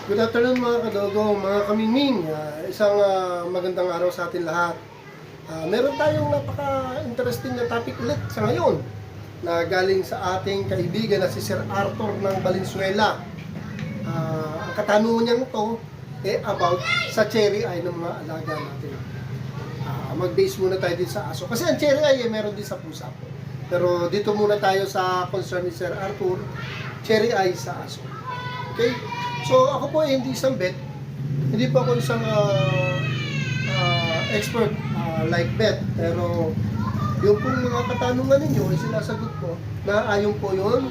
Good afternoon mga kadogo, mga kamingming. Isang magandang araw sa atin lahat. Meron tayong napaka-interesting na topic ulit sa ngayon na galing sa ating kaibigan na si Sir Arthur ng Valenzuela. Ang katanungan niya to about sa cherry eye ng mga alaga natin. Mag-base muna tayo din sa aso. Kasi ang cherry eye meron din sa pusa. Pero dito muna tayo sa concern ni Sir Arthur, cherry eye sa aso. Okay? So, ako po ay hindi isang vet. Hindi po ako isang expert like vet. Pero, yung pong mga katanungan ninyo ay sinasagot ko na ayon po yun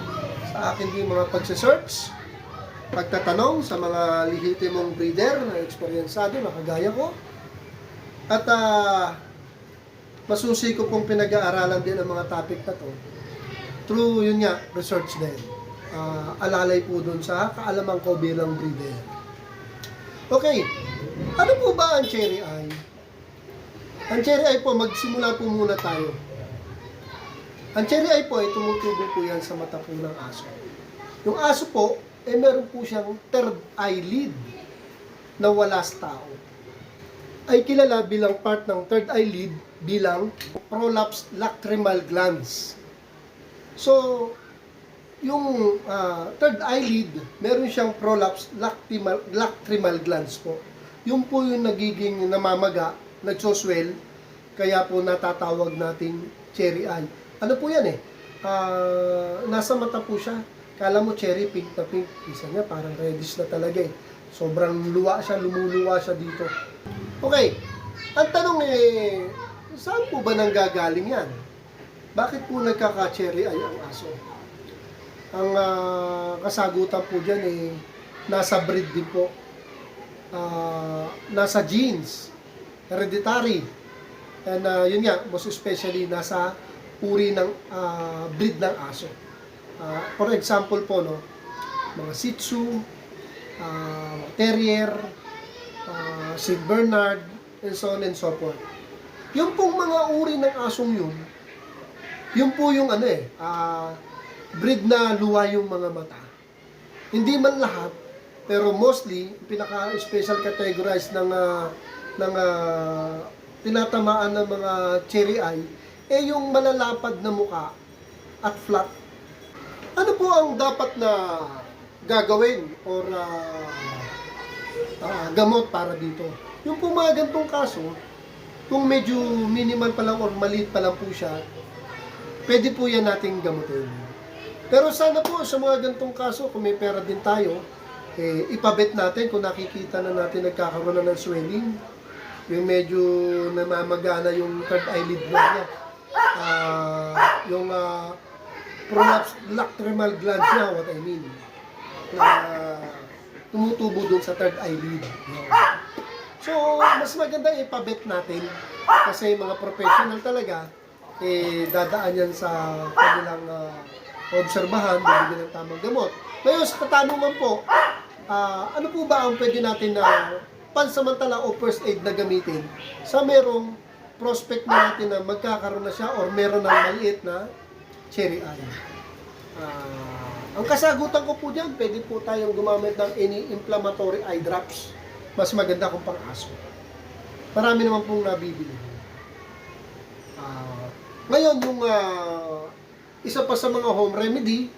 sa akin din mga pagsasearch, pagtatanong sa mga lehitimong breeder na eksperyensado na kagaya ko. At masusi ko pong pinag-aaralan din ang mga topic na to through yun nga, research din. Alalay po dun sa kaalaman ko bilang breeder. Okay, ano po ba ang cherry eye? Ang cherry eye po, magsimula po muna tayo. Ang cherry eye po ay tumutubo po yan sa mata po ng aso. Yung aso po, meron po siyang third eyelid na wala sa tao. Ay kilala bilang part ng third eyelid bilang prolapse lacrimal glands. So, yung third eyelid, meron siyang prolapse lacrimal glands po. Yung po yung nagiging namamaga, nagsoswell, kaya po natatawag nating cherry eye. Ano po yan nasa mata po siya. Kala mo cherry, pink na pink. Isa niya parang reddish na talaga Sobrang luwa siya, lumuluwa siya dito. Okay, ang tanong saan po ba nanggagaling yan? Bakit po nagkaka-cherry eye ang aso? Ang kasagutan po dyan nasa breed din po. Nasa genes, hereditary. And yun nga, most especially nasa uri ng breed ng aso. For example po, mga Shih Tzu, Terrier, St. Bernard, and so on and so forth. Yung pong mga uri ng asong yun po yung breed na luwa yung mga mata. Hindi man lahat, pero mostly, pinaka-special categorized ng tinatamaan ng mga cherry eye, yung malalapad na muka at flat. Ano po ang dapat na gagawin or gamot para dito? Yung po mga gantong kaso, kung medyo minimal pa lang or maliit pa lang po siya, pwede po yan nating gamutin. Pero sana po sa mga gantong kaso, kung may pera din tayo, ipabet natin kung nakikita na natin nagkakaroon na ng swelling. Yung medyo namamagana yung third eyelid niya. Yung prolapse lacrimal glands niya, what I mean. Na tumutubo dun sa third eyelid. So, mas maganda ipabet natin kasi mga professional talaga, dadaan yan sa kanilang obserbahan, bibigyan ng tamang gamot. Ngayon, sa katanungan po, ano po ba ang pwede natin na pansamantala o first aid na gamitin sa merong prospect na natin na magkakaroon na siya or meron ng maliit na cherry eye? Ang kasagutan ko po dyan, pwede po tayong gumamit ng anti-inflammatory eye drops. Mas maganda kung pang aso. Marami naman pong nabibili. Ngayon, yung isa pa sa mga home remedy,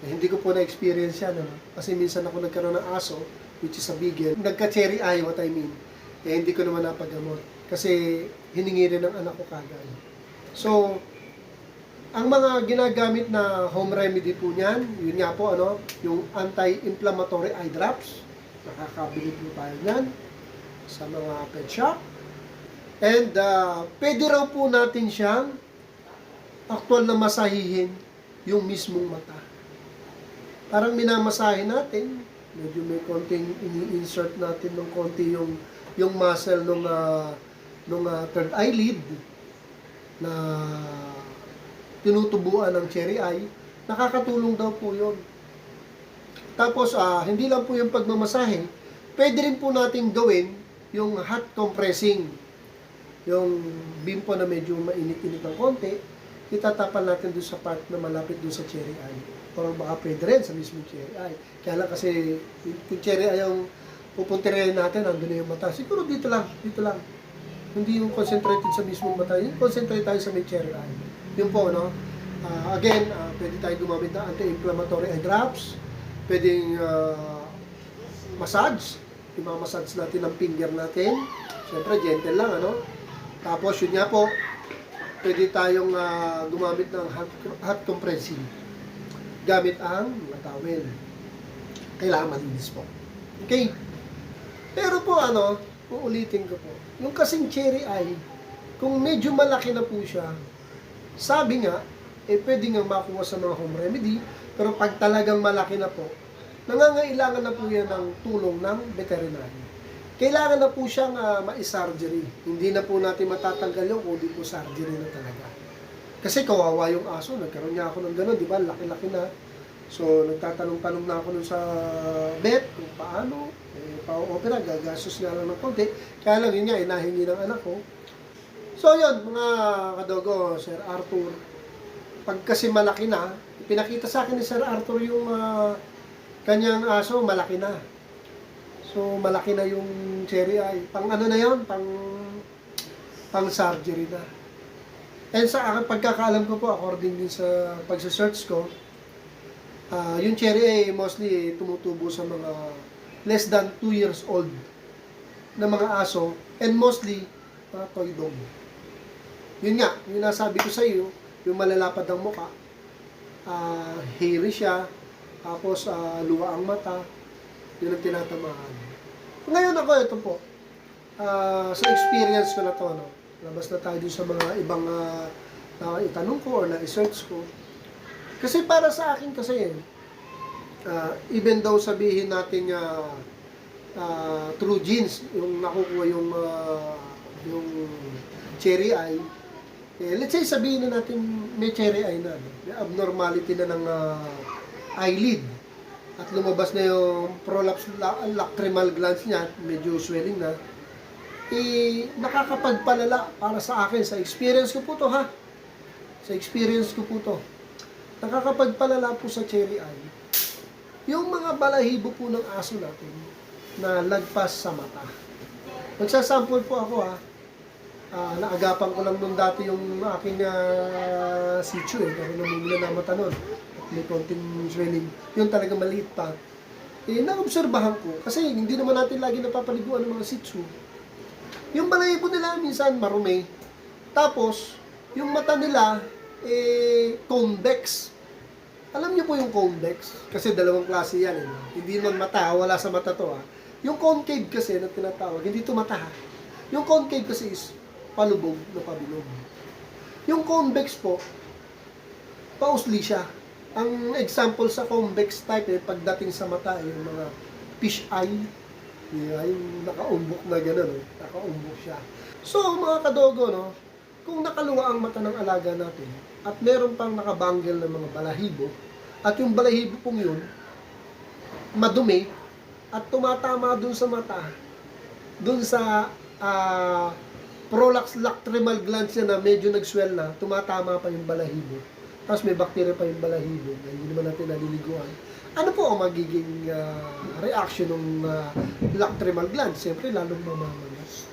hindi ko po na-experience yan. Kasi minsan ako nagkaroon ng aso, which is a beagle. Nagka-cherry eye, what I mean. Hindi ko naman napagamot. Kasi hiningi rin ng anak ko kagad. So, ang mga ginagamit na home remedy po niyan, yun nga po, yung anti-inflammatory eye drops. Nakakabili po tayo niyan sa mga pet shop. And pwede raw po natin siyang aktual na masahihin yung mismong mata. Parang minamasahin natin, medyo may konting ini-insert natin ng konti yung muscle nung third eyelid na tinutubuan ng cherry eye. Nakakatulong daw po yun. Tapos, hindi lang po yung pagmamasahe, pwede rin po natin gawin yung hot compressing. Yung beam po na medyo mainit-init ng konti, itatapan natin doon sa part na malapit doon sa cherry eye. Or baka pwede rin sa mismo cherry eye. Kaya lang kasi, kung cherry eye ang pupuntirin natin, nandun na yung mata. Siguro dito lang. Hindi yung concentrated sa mismong mata. Yung concentrate tayo sa may cherry eye. Yun po, no? Again, pwede tayo gumamit ng anti-inflammatory eye drops. Pwedeng massage. Imamassage natin ang finger natin. Siyempre, gentle lang, ano? Tapos, yun nga po, pwede tayong gumamit ng hot compressing. Gamit ang mga towel. Kailangan malinis po. Okay? Pero po, uulitin ko po. Yung kasing cherry eye, kung medyo malaki na po siya, sabi nga, pwede nga makuha sa mga home remedy, pero pag talagang malaki na po, nangangailangan na po yan ng tulong ng veterinary. Kailangan na po siyang ma-surgery. Hindi na po natin matatanggal yung kundi po surgery na talaga. Kasi kawawa yung aso. Nagkaroon niya ako ng gano'n, di ba? Laki-laki na. So, nagtatanong-tanong na ako nun sa vet kung paano. Pa-opera, gagastos nga lang ng konti. Kaya lang, yun nga, inahingi ng anak ko. So, yun, mga kadogo, Sir Arthur. Pag kasi malaki na, pinakita sa akin ni Sir Arthur yung kanyang aso, malaki na. So, malaki na yung cherry eye. Pang ano na yun? Pang surgery na. And sa akin, pagkakaalam ko po, according din sa pagsa-search ko, yung cherry eye mostly tumutubo sa mga less than 2 years old na mga aso, and mostly mga toy dog. Yun nga, yung nasabi ko sa iyo, yung malalapad ang mukha, hairy siya, tapos luwa ang mata, yun ang tinatamaan. Ngayon ako, ito po, sa experience ko na to, labas na tayo dun sa mga ibang itanong ko or na-research ko. Kasi para sa akin kasi, even though sabihin natin through genes, yung nakukuha yung cherry eye, let's say sabihin na natin may cherry eye na, may abnormality na ng eyelid, at lumabas na yung prolapse lacrimal glands niya, medyo swelling na, nakakapagpalala para sa akin, sa experience ko po to ha, sa experience ko po to, nakakapagpalala po sa cherry eye, yung mga balahibo po ng aso natin, na lagpas sa mata. Magsasample po ako ha, naagapan ko lang nung dati yung aking Shih Tzu pero namumula na mata nun. May konting swelling, yun talaga maliit pa. Naobserbahan ko, kasi hindi naman natin lagi napapaliguan ng mga Shih Tzu. Yung balahibo nila minsan marumi, tapos yung mata nila convex. Alam niyo po yung convex? Kasi dalawang klase yan. Hindi naman mata, wala sa mata to. Yung concave kasi na tinatawag, hindi to mata ha. Yung concave kasi is palubog na pabilog. Yung convex po, pausli siya. Ang example sa convex type, pagdating sa mata, yung mga fish eye, yung nakaumbok na gano'n, nakaumbok siya. So, mga kadogo, kung nakaluwa ang mata ng alaga natin, at meron pang nakabanggel ng mga balahibo, at yung balahibo pong yun, madumi, at tumatama dun sa mata, dun sa prolapse lacrimal glands niya na medyo nag-swell na, tumatama pa yung balahibo. Tapos may bacteria pa yung balahibo, na hindi naman natin naliliguan. Ano po ang magiging reaction ng lacrimal glands? Siyempre, lalong mamamalas.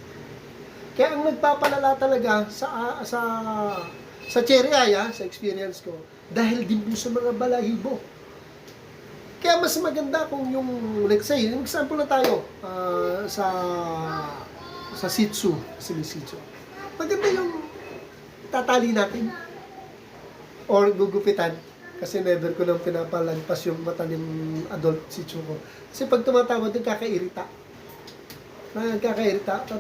Kaya ang nagpapalala talaga sa cherry eye, sa experience ko, dahil din po sa mga balahibo. Kaya mas maganda kung yung, let's say, yung example na tayo, sa Shih Tzu, Shih Tzu. Maganda yung tatali natin or gugupitan, kasi never ko nang pinapalagpas yung mata ng adult Shih Tzu ko. Kasi pag tumatawad din, kakairita.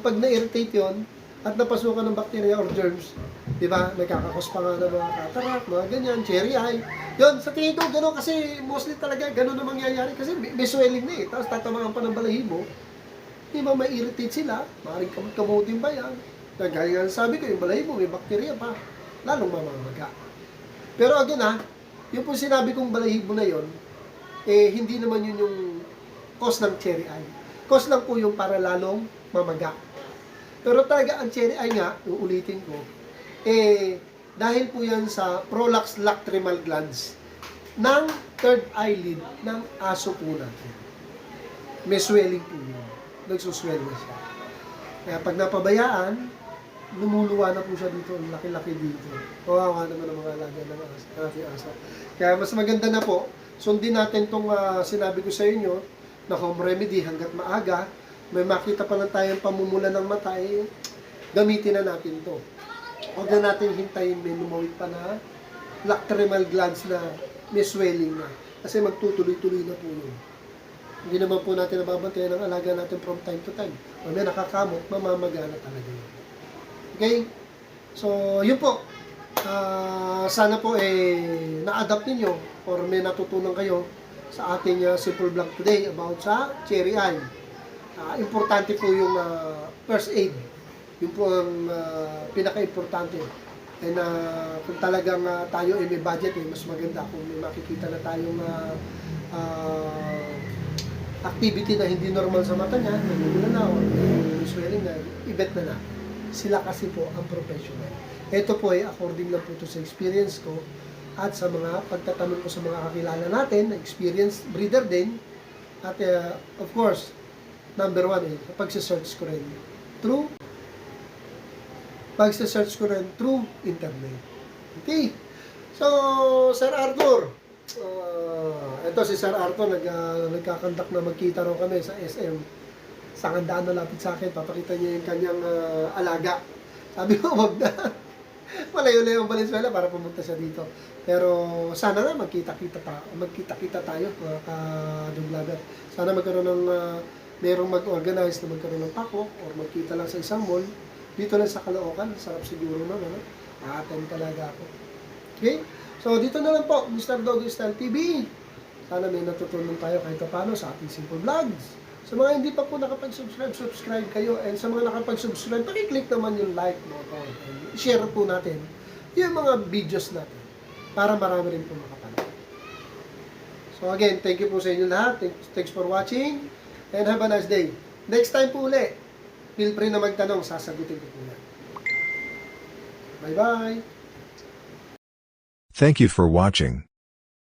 Pag na-irritate yun, at napasukan ng bacteria or germs, di ba, may kakakos pa nga ng mga cataract, mga ganyan, cherry eye. Yun, sa tingin ko, gano'n, kasi mostly talaga, gano'n na mangyayari, kasi may swelling na tapos tatamaan pa ng balahibo, di ba, ma-irritate sila, maaaring kamutin pa yan. Kaya sabi ko, yung balahibo, may bacteria pa, lalong mamamaga. Pero again yung po sinabi kong balahibo na yon, hindi naman yun yung cause ng cherry eye. Cause lang po yung para lalong mamaga. Pero talaga ang cherry eye nga, uulitin ko, Dahil po yan sa prolapse lacrimal glands ng third eyelid ng aso po natin. May swelling po yun. Nagsuswell na siya. Kaya pag napabayaan, lumuluwa na po siya dito. Laki-laki dito. Kawawa naman ang mga alaga ng aso. Kaya mas maganda na po, sundin natin itong sinabi ko sa inyo na home remedy hanggat maaga. May makita pa lang tayong pamumula ng mata, gamitin na natin to. Huwag na natin hintayin may lumawit pa na lacrimal glands na may swelling na. Kasi magtutuloy-tuloy na po yun. Hindi naman po natin nababantayan ang alaga natin from time to time. Mamaya nakakamot, mamamagana talaga yun. Okay? So, yun po. Sana po na-adapt ninyo or may natutunan kayo sa ating simple vlog today about sa cherry eye. Importante po yung first aid. Yun po ang pinaka-importante. And kung talagang tayo may budget, mas maganda kung may makikita na tayong activity na hindi normal sa mata niya, nagmumula na o swelling na, i-bet na natin. Sila kasi po ang professional. Ito po ay according lang po to sa experience ko at sa mga pagtatanong ko sa mga kakilala natin na experienced breeder din. At of course, number one pagsa-search ko rin through internet. Okay. So, Sir Arthur, ito si Sir Arthur, nagkakandak na magkita raw kami sa SM. Sangandaan na lapit sa akin, papakita niya yung kanyang alaga. Sabi ko, wag na. Malayo-layo ang Valenzuela para pumunta siya dito. Pero sana nga magkita-kita tayo, mga kaduglagat. Sana magkaroon ng, merong mag-organize na magkaroon ng pakok or magkita lang sa isang mall. Dito lang sa Caloocan, sarap siguro nun, ano? Aaten talaga ako. Okay? So, dito na lang po, Mr. Doggy Style TV. Sana may natutunan tayo kahit paano sa ating simple vlogs. Sa mga hindi pa po nakapag-subscribe, subscribe kayo. And sa mga nakapag-subscribe, pakiclick naman yung like button. And share po natin yung mga videos natin para marami rin po makapanood. So again, thank you po sa inyo lahat. Thanks for watching. And have a nice day. Next time po uli, feel free na magtanong, sasagutin ko po yan. Bye-bye! Thank you for watching.